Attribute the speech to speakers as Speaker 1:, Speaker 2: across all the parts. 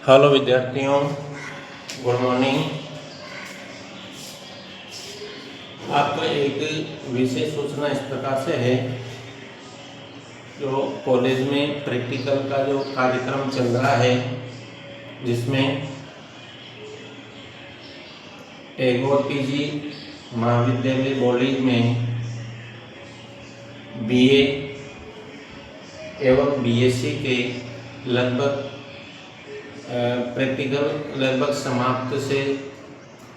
Speaker 1: Hello विद्यार्थियों, good morning. आपका एक विशेष सूचना इस प्रकार से है, जो कॉलेज में प्रैक्टिकल का जो कार्यक्रम चल रहा है, जिसमें टैगोर पीजी महाविद्यालय बॉलीज में बीए एवं बीएससी के लगभग प्रैक्टिकल लगभग समाप्त से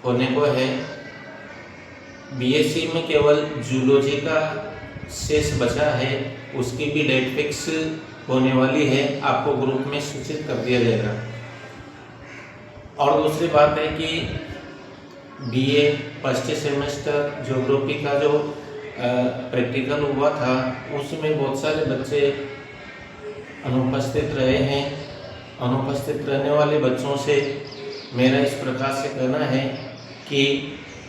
Speaker 1: होने को है। बीएससी में केवल जूलॉजी का शेष बचा है, उसकी भी डेट फिक्स होने वाली है, आपको ग्रुप में सूचित कर दिया जाएगा। और दूसरी बात है कि बीए फर्स्ट सेमेस्टर ज्योग्राफी का जो प्रैक्टिकल हुआ था, उसमें बहुत सारे बच्चे अनुपस्थित रहे हैं। अनुपस्थित रहने वाले बच्चों से मेरा इस प्रकार से कहना है कि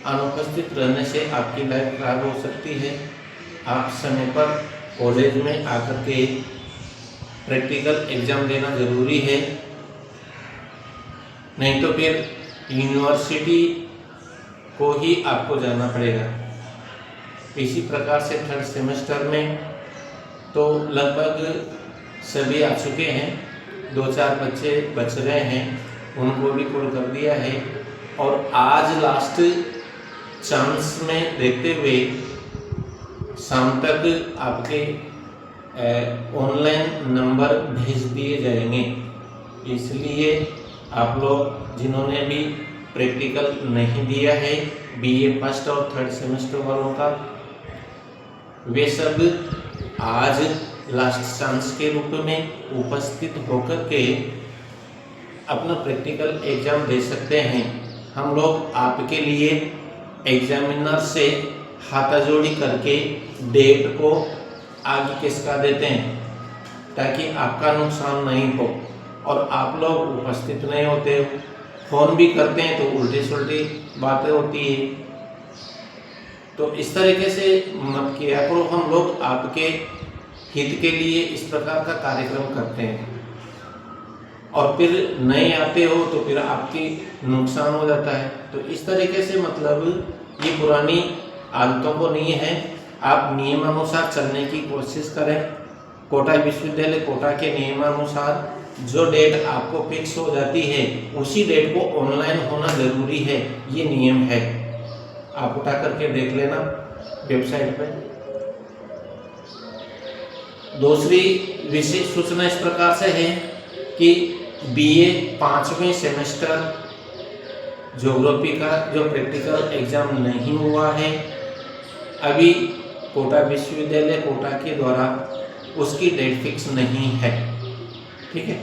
Speaker 1: अनुपस्थित रहने से आपकी लाइफ खराब हो सकती है। आप समय पर कॉलेज में आकर के प्रैक्टिकल एग्जाम देना जरूरी है, नहीं तो फिर यूनिवर्सिटी को ही आपको जाना पड़ेगा। इसी प्रकार से थर्ड सेमेस्टर में तो लगभग सभी आ चुके हैं, 2-4 बच्चे बच रहे हैं, उनको भी कॉल कर दिया है। और आज लास्ट चांस में देखते हुए शाम तक आपके ऑनलाइन नंबर भेज दिए जाएंगे। इसलिए आप लोग जिन्होंने भी प्रैक्टिकल नहीं दिया है, बीए फर्स्ट और थर्ड सेमेस्टर वालों का, वे सब आज लास्ट चांस के रूप में उपस्थित होकर के अपना प्रैक्टिकल एग्जाम दे सकते हैं। हम लोग आपके लिए एग्जामिनर से हाथाजोड़ी करके डेट को आगे खिसका देते हैं, ताकि आपका नुकसान नहीं हो। और आप लोग उपस्थित नहीं होते हो, फोन भी करते हैं तो उल्टी सुल्टी बातें होती है। तो इस तरीके से मत किया करो। हम लोग आपके हित के लिए इस प्रकार का कार्यक्रम करते हैं, और फिर नहीं आते हो तो फिर आपकी नुकसान हो जाता है। तो इस तरीके से मतलब ये पुरानी आदतों को नहीं है, आप नियमानुसार चलने की कोशिश करें। कोटा विश्वविद्यालय कोटा के नियमानुसार जो डेट आपको फिक्स हो जाती है, उसी डेट को ऑनलाइन होना जरूरी है, ये नियम है। आप उठा करके देख लेना वेबसाइट पर। दूसरी विशेष सूचना इस प्रकार से है कि बीए 5वें सेमेस्टर ज्योग्राफी का जो प्रैक्टिकल एग्जाम नहीं हुआ है अभी, कोटा विश्वविद्यालय कोटा के द्वारा उसकी डेट फिक्स नहीं है। ठीक है,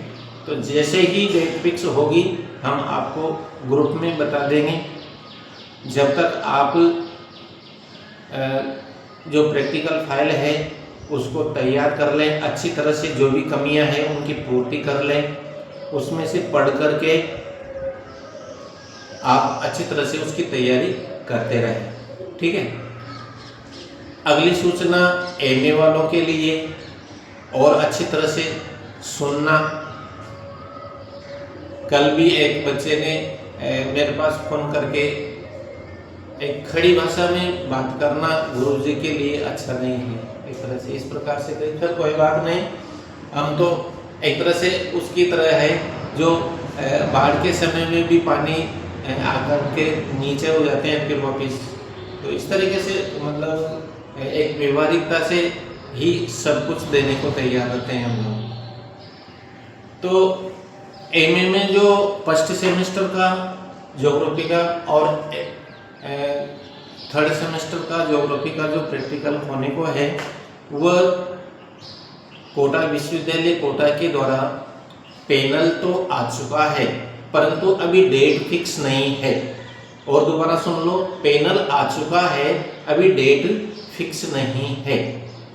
Speaker 1: तो जैसे ही डेट फिक्स होगी हम आपको ग्रुप में बता देंगे। जब तक आप जो प्रैक्टिकल फाइल है उसको तैयार कर लें, अच्छी तरह से जो भी कमियां हैं उनकी पूर्ति कर लें, उसमें से पढ़ करके आप अच्छी तरह से उसकी तैयारी करते रहें। ठीक है, अगली सूचना एमए वालों के लिए, और अच्छी तरह से सुनना। कल भी एक बच्चे ने मेरे पास फोन करके, एक खड़ी भाषा में बात करना गुरुजी के लिए अच्छा नहीं है, इस तरह से, इस प्रकार से देखकर कोई बात नहीं। हम तो एक तरह से उसकी तरह है जो बाढ़ के समय में भी पानी आकर के नीचे हो जाते हैं फिर वापिस। तो इस तरीके से मतलब एक व्यवहारिकता से ही सब कुछ देने को तैयार रहते हैं हम लोग। तो एमए में जो फर्स्ट सेमेस्टर का ज्योग्राफी का और थर्ड सेमेस्टर का ज्योग्राफी का जो प्रैक्टिकल होने को है, वह कोटा विश्वविद्यालय कोटा के द्वारा पैनल तो आ चुका है, परंतु अभी डेट फिक्स नहीं है। और दोबारा सुन लो, पैनल आ चुका है, अभी डेट फिक्स नहीं है।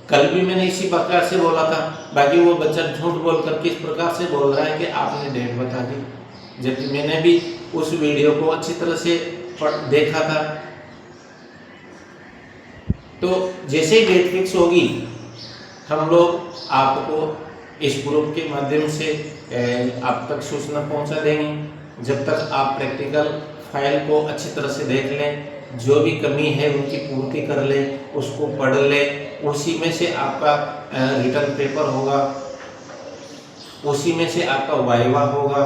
Speaker 1: कल भी मैंने इसी प्रकार से बोला था, बाकी वो बच्चा झूठ बोल करके इस प्रकार से बोल रहा है कि आपने डेट बता दी, जबकि मैंने भी उस वीडियो को अच्छी तरह से देखा था। तो जैसे ही डेट फिक्स होगी हम लोग आपको इस ग्रुप के माध्यम से आप तक सूचना पहुंचा देंगे। जब तक आप प्रैक्टिकल फाइल को अच्छी तरह से देख लें, जो भी कमी है उनकी पूर्ति कर लें, उसको पढ़ लें, उसी में से आपका रिटर्न पेपर होगा, उसी में से आपका वाइवा होगा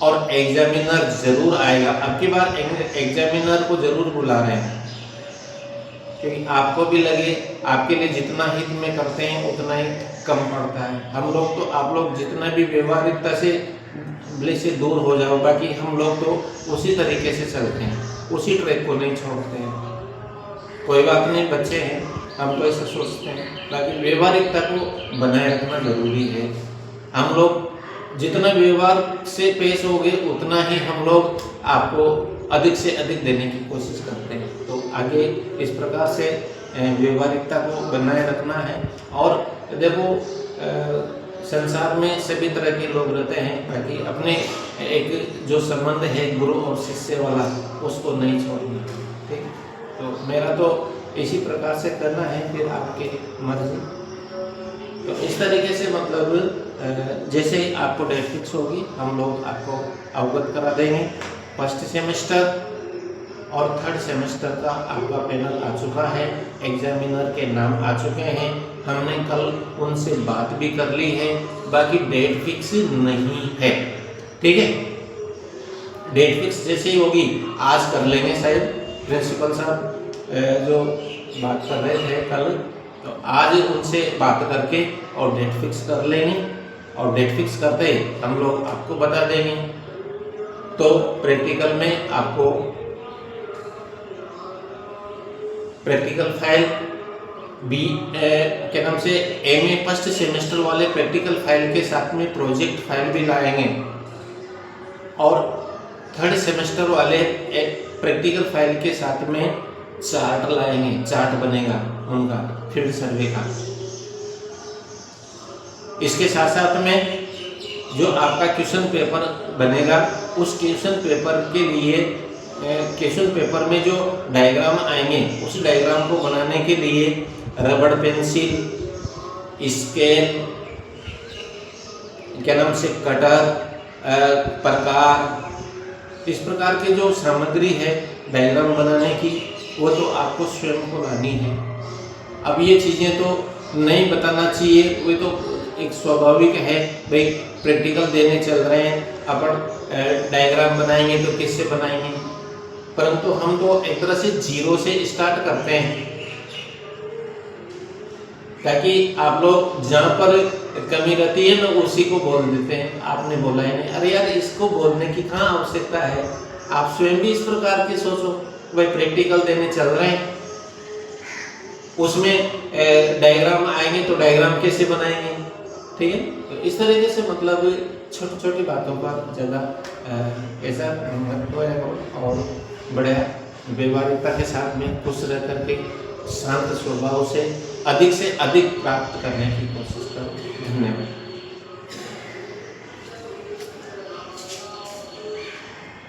Speaker 1: और एग्जामिनर जरूर आएगा। अब की बार एग्जामिनर को जरूर बुला रहे हैं, क्योंकि आपको भी लगे आपके लिए जितना हित में करते हैं उतना ही कम पड़ता है। हम लोग तो, आप लोग जितना भी व्यवहारिकता से से दूर हो जाओ, बाकी हम लोग तो उसी तरीके से चलते हैं, उसी ट्रैक को नहीं छोड़ते हैं। कोई बात नहीं, बच्चे हैं, हम तो ऐसा सोचते हैं, बाकी व्यवहारिकता को बनाए रखना जरूरी है। हम लोग जितना व्यवहार से पेश होगे उतना ही हम लोग आपको अधिक से अधिक देने की कोशिश करते हैं। तो आगे इस प्रकार से व्यवहारिकता को बनाए रखना है। और देखो, संसार में सभी तरह के लोग रहते हैं, बाकी अपने एक जो संबंध है गुरु और शिष्य वाला, उसको नहीं छोड़ना। ठीक, तो मेरा तो इसी प्रकार से करना है, फिर आपके मर्जी। तो इस तरीके से मतलब जैसे ही आपको डेट फिक्स होगी हम लोग आपको अवगत करा देंगे। फर्स्ट सेमेस्टर और थर्ड सेमेस्टर का आपका पैनल आ चुका है, एग्जामिनर के नाम आ चुके हैं, हमने कल उनसे बात भी कर ली है, बाकी डेट फिक्स नहीं है। ठीक है, डेट फिक्स जैसे ही होगी आज कर लेंगे। शायद प्रिंसिपल साहब जो बात कर रहे थे कल, तो आज उनसे बात करके और डेट फिक्स कर लेंगे, और डेट फिक्स करते हम लोग आपको बता देंगे। तो प्रैक्टिकल में आपको प्रैक्टिकल फाइल क्या नाम से एमए फर्स्ट सेमेस्टर वाले प्रैक्टिकल फाइल के साथ में प्रोजेक्ट फाइल भी लाएंगे, और थर्ड सेमेस्टर वाले प्रैक्टिकल फाइल के साथ में चार्ट लाएंगे, चार्ट बनेगा उनका फील्ड सर्वे का। इसके साथ साथ में जो आपका क्वेश्चन पेपर बनेगा, उस क्वेश्चन पेपर के लिए क्वेश्चन पेपर में जो डायग्राम आएंगे, उस डायग्राम को बनाने के लिए रबड़ पेंसिल, स्केल, क्या नाम से कटर, प्रकार, इस प्रकार के जो सामग्री है डायग्राम बनाने की, वो तो आपको स्वयं को लानी है। अब ये चीज़ें तो नहीं बताना चाहिए, वो तो एक स्वाभाविक है भाई, प्रैक्टिकल देने चल रहे हैं, अपन डायग्राम बनाएंगे तो किससे बनाएंगे, परंतु हम तो एक तरह से जीरो से स्टार्ट करते हैं, ताकि आप लोग जहाँ पर कमी रहती है ना उसी को बोल देते हैं। आपने बोला है नहीं, अरे यार इसको बोलने की कहाँ आवश्यकता है, आप स्वयं भी इस प्रकार की सोचो। भाई प्रैक्टिकल देने चल रहे हैं, उसमें डायग्राम आएंगे तो डायग्राम कैसे बनाएंगे, ठीक है। तो इस तरीके से मतलब छोटी छोटी बातों पर ज़्यादा ऐसा और बड़े व्यवहारिकता के साथ में खुश रह करके शांत स्वभाव से अधिक प्राप्त करने की कोशिश करो। धन्यवाद।